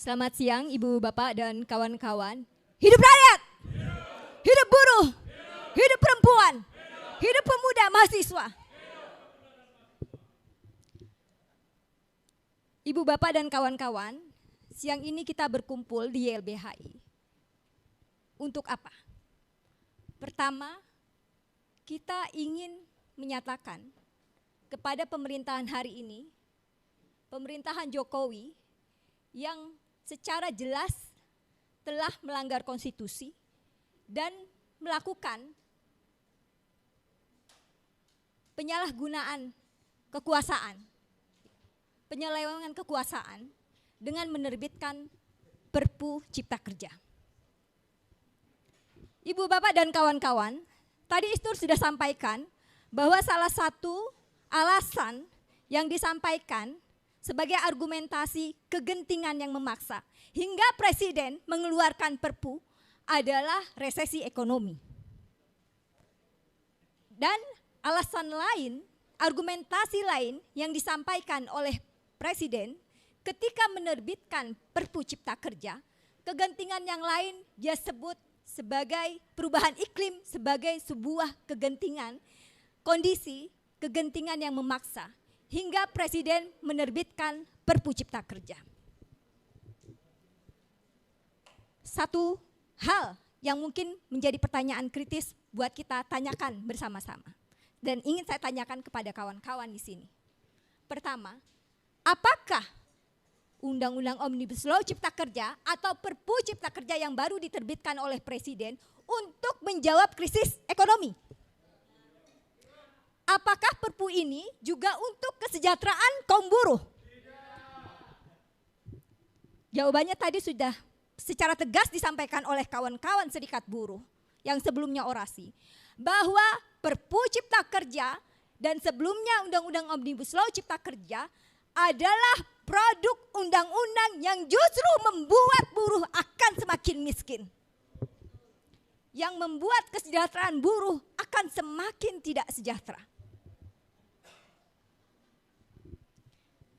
Selamat siang Ibu, Bapak, dan kawan-kawan. Hidup rakyat! Hidup buruh! Hidup perempuan! Hidup pemuda mahasiswa! Ibu, Bapak, dan kawan-kawan, siang ini kita berkumpul di YLBHI. Untuk apa? Pertama, kita ingin menyatakan kepada pemerintahan hari ini, pemerintahan Jokowi yang secara jelas telah melanggar konstitusi dan melakukan penyalahgunaan kekuasaan, penyelewengan kekuasaan dengan menerbitkan Perpu Cipta Kerja. Ibu, Bapak, dan kawan-kawan, tadi Isnur sudah sampaikan bahwa salah satu alasan yang disampaikan sebagai argumentasi kegentingan yang memaksa hingga Presiden mengeluarkan Perpu adalah resesi ekonomi. Dan alasan lain, argumentasi lain yang disampaikan oleh Presiden ketika menerbitkan Perpu Cipta Kerja, kegentingan yang lain dia sebut sebagai perubahan iklim, sebagai sebuah kegentingan, kondisi kegentingan yang memaksa hingga Presiden menerbitkan Perpu Cipta Kerja. Satu hal yang mungkin menjadi pertanyaan kritis buat kita tanyakan bersama-sama dan ingin saya tanyakan kepada kawan-kawan di sini. Pertama, apakah Undang-Undang Omnibus Law Cipta Kerja atau Perpu Cipta Kerja yang baru diterbitkan oleh Presiden untuk menjawab krisis ekonomi? Apakah Perpu ini juga untuk kesejahteraan kaum buruh? Jawabannya tadi sudah secara tegas disampaikan oleh kawan-kawan serikat buruh yang sebelumnya orasi. Bahwa Perpu Cipta Kerja dan sebelumnya Undang-Undang Omnibus Law Cipta Kerja adalah produk undang-undang yang justru membuat buruh akan semakin miskin. Yang membuat kesejahteraan buruh akan semakin tidak sejahtera.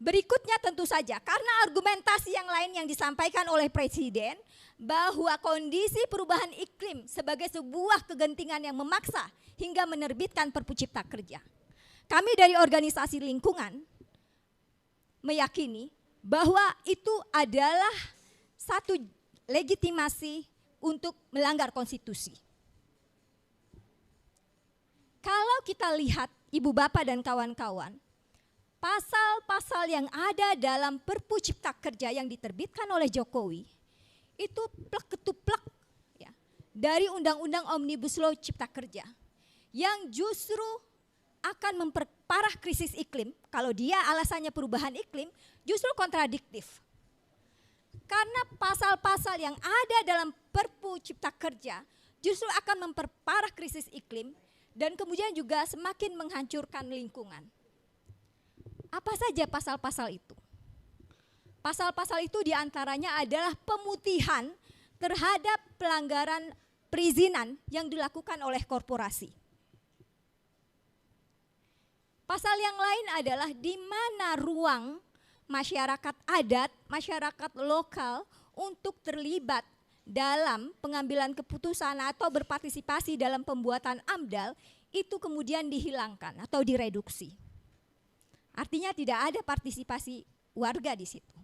Berikutnya tentu saja karena argumentasi yang lain yang disampaikan oleh Presiden bahwa kondisi perubahan iklim sebagai sebuah kegentingan yang memaksa hingga menerbitkan Perpu Cipta Kerja. Kami dari organisasi lingkungan meyakini bahwa itu adalah satu legitimasi untuk melanggar konstitusi. Kalau kita lihat Ibu, Bapak, dan kawan-kawan, pasal-pasal yang ada dalam Perpu Cipta Kerja yang diterbitkan oleh Jokowi itu plek-ketuplek ya, dari Undang-Undang Omnibus Law Cipta Kerja yang justru akan memperparah krisis iklim. Kalau dia alasannya perubahan iklim, justru kontradiktif. Karena pasal-pasal yang ada dalam Perpu Cipta Kerja justru akan memperparah krisis iklim dan kemudian juga semakin menghancurkan lingkungan. Apa saja pasal-pasal itu? Pasal-pasal itu diantaranya adalah pemutihan terhadap pelanggaran perizinan yang dilakukan oleh korporasi. Pasal yang lain adalah di mana ruang masyarakat adat, masyarakat lokal untuk terlibat dalam pengambilan keputusan atau berpartisipasi dalam pembuatan AMDAL itu kemudian dihilangkan atau direduksi. Artinya tidak ada partisipasi warga di situ.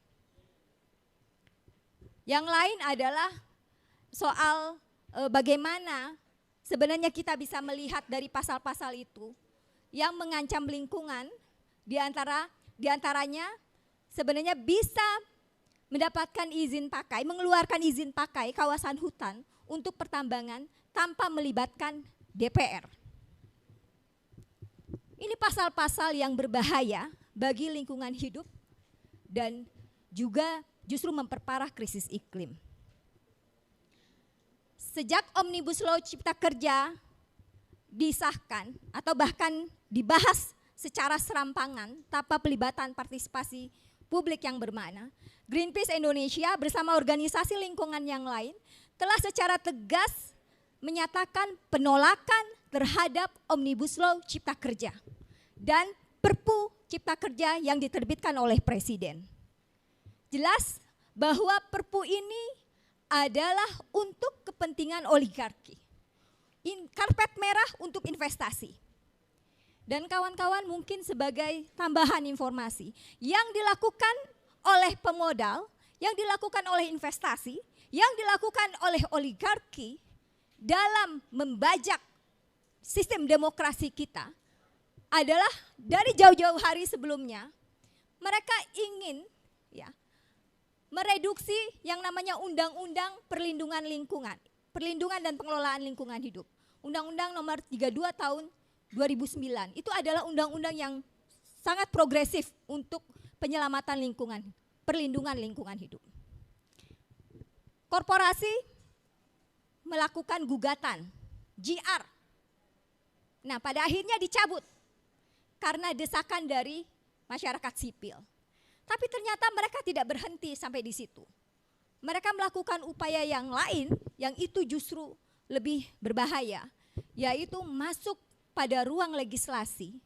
Yang lain adalah soal bagaimana sebenarnya kita bisa melihat dari pasal-pasal itu yang mengancam lingkungan, diantaranya sebenarnya bisa mendapatkan izin pakai, mengeluarkan izin pakai kawasan hutan untuk pertambangan tanpa melibatkan DPR. Ini pasal-pasal yang berbahaya bagi lingkungan hidup dan juga justru memperparah krisis iklim. Sejak Omnibus Law Cipta Kerja disahkan atau bahkan dibahas secara serampangan tanpa pelibatan partisipasi publik yang bermakna, Greenpeace Indonesia bersama organisasi lingkungan yang lain telah secara tegas menyatakan penolakan terhadap Omnibus Law Cipta Kerja dan Perpu Cipta Kerja yang diterbitkan oleh Presiden. Jelas bahwa Perpu ini adalah untuk kepentingan oligarki. Karpet merah untuk investasi. Dan kawan-kawan mungkin sebagai tambahan informasi, yang dilakukan oleh pemodal, yang dilakukan oleh investasi, yang dilakukan oleh oligarki dalam membajak sistem demokrasi kita adalah dari jauh-jauh hari sebelumnya mereka ingin mereduksi yang namanya Undang-Undang Perlindungan Lingkungan, Perlindungan dan Pengelolaan Lingkungan Hidup. Undang-Undang nomor 32 tahun 2009. Itu adalah undang-undang yang sangat progresif untuk penyelamatan lingkungan, perlindungan lingkungan hidup. Korporasi melakukan gugatan, GR. Nah, pada akhirnya dicabut karena desakan dari masyarakat sipil. Tapi ternyata mereka tidak berhenti sampai di situ. Mereka melakukan upaya yang lain yang itu justru lebih berbahaya, yaitu masuk pada ruang legislasi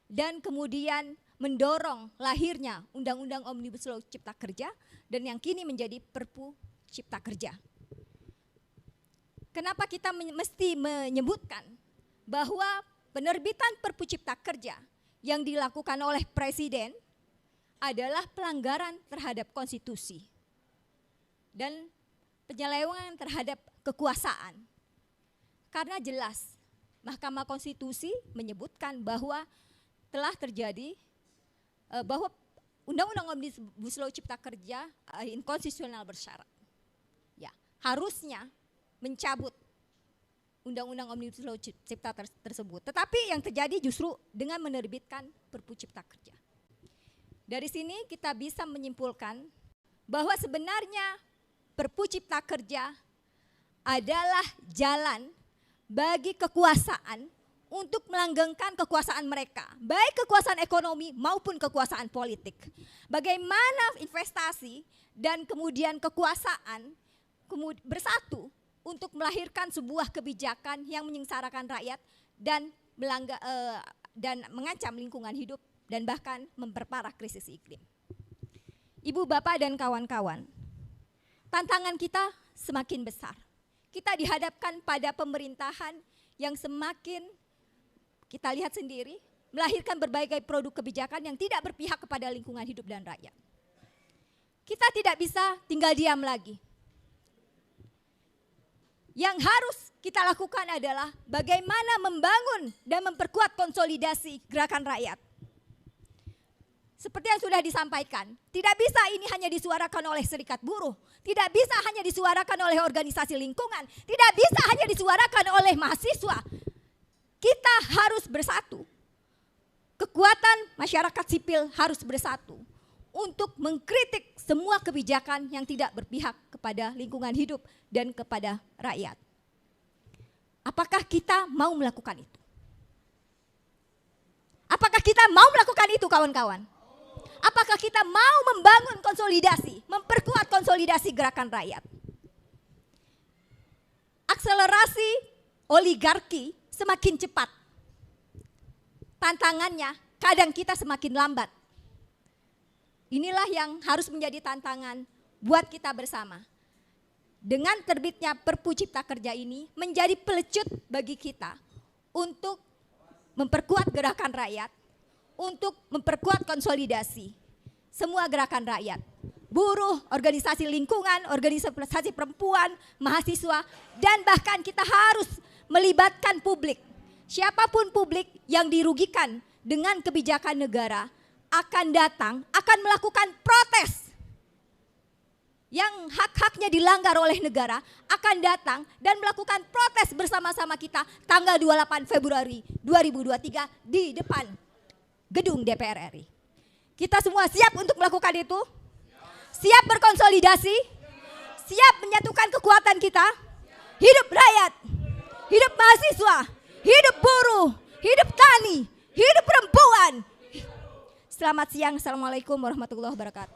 dan kemudian mendorong lahirnya Undang-Undang Omnibus Law Cipta Kerja dan yang kini menjadi Perpu Cipta Kerja. Kenapa kita mesti menyebutkan bahwa penerbitan Perpu Cipta Kerja yang dilakukan oleh Presiden adalah pelanggaran terhadap konstitusi dan penyelewengan terhadap kekuasaan. Karena jelas Mahkamah Konstitusi menyebutkan bahwa telah terjadi bahwa Undang-Undang Omnibus Law Cipta Kerja inkonstitusional bersyarat. Ya, harusnya mencabut Undang-Undang Omnibus Law Cipta tersebut. Tetapi yang terjadi justru dengan menerbitkan Perpu Cipta Kerja. Dari sini kita bisa menyimpulkan bahwa sebenarnya Perpu Cipta Kerja adalah jalan bagi kekuasaan untuk melanggengkan kekuasaan mereka, baik kekuasaan ekonomi maupun kekuasaan politik. Bagaimana investasi dan kemudian kekuasaan bersatu untuk melahirkan sebuah kebijakan yang menyengsarakan rakyat dan mengancam lingkungan hidup dan bahkan memperparah krisis iklim. Ibu, Bapak, dan kawan-kawan, tantangan kita semakin besar. Kita dihadapkan pada pemerintahan yang semakin kita lihat sendiri melahirkan berbagai produk kebijakan yang tidak berpihak kepada lingkungan hidup dan rakyat. Kita tidak bisa tinggal diam lagi. Yang harus kita lakukan adalah bagaimana membangun dan memperkuat konsolidasi gerakan rakyat. Seperti yang sudah disampaikan, tidak bisa ini hanya disuarakan oleh serikat buruh, tidak bisa hanya disuarakan oleh organisasi lingkungan, tidak bisa hanya disuarakan oleh mahasiswa. Kita harus bersatu. Kekuatan masyarakat sipil harus bersatu untuk mengkritik semua kebijakan yang tidak berpihak kepada lingkungan hidup dan kepada rakyat. Apakah kita mau melakukan itu? Apakah kita mau melakukan itu, kawan-kawan? Apakah kita mau membangun konsolidasi, memperkuat konsolidasi gerakan rakyat? Akselerasi oligarki semakin cepat. Tantangannya kadang kita semakin lambat. Inilah yang harus menjadi tantangan buat kita bersama. Dengan terbitnya Perpu Cipta Kerja ini menjadi pelecut bagi kita untuk memperkuat gerakan rakyat, untuk memperkuat konsolidasi semua gerakan rakyat, buruh, organisasi lingkungan, organisasi perempuan, mahasiswa, dan bahkan kita harus melibatkan publik. Siapapun publik yang dirugikan dengan kebijakan negara akan datang, akan melakukan protes yang hak-haknya dilanggar oleh negara, akan datang dan melakukan protes bersama-sama kita tanggal 28 Februari 2023 di depan gedung DPR RI. Kita semua siap untuk melakukan itu? Siap berkonsolidasi? Siap menyatukan kekuatan kita? Hidup rakyat, hidup mahasiswa, hidup buruh, hidup tani, hidup perempuan. Selamat siang, assalamualaikum warahmatullahi wabarakatuh.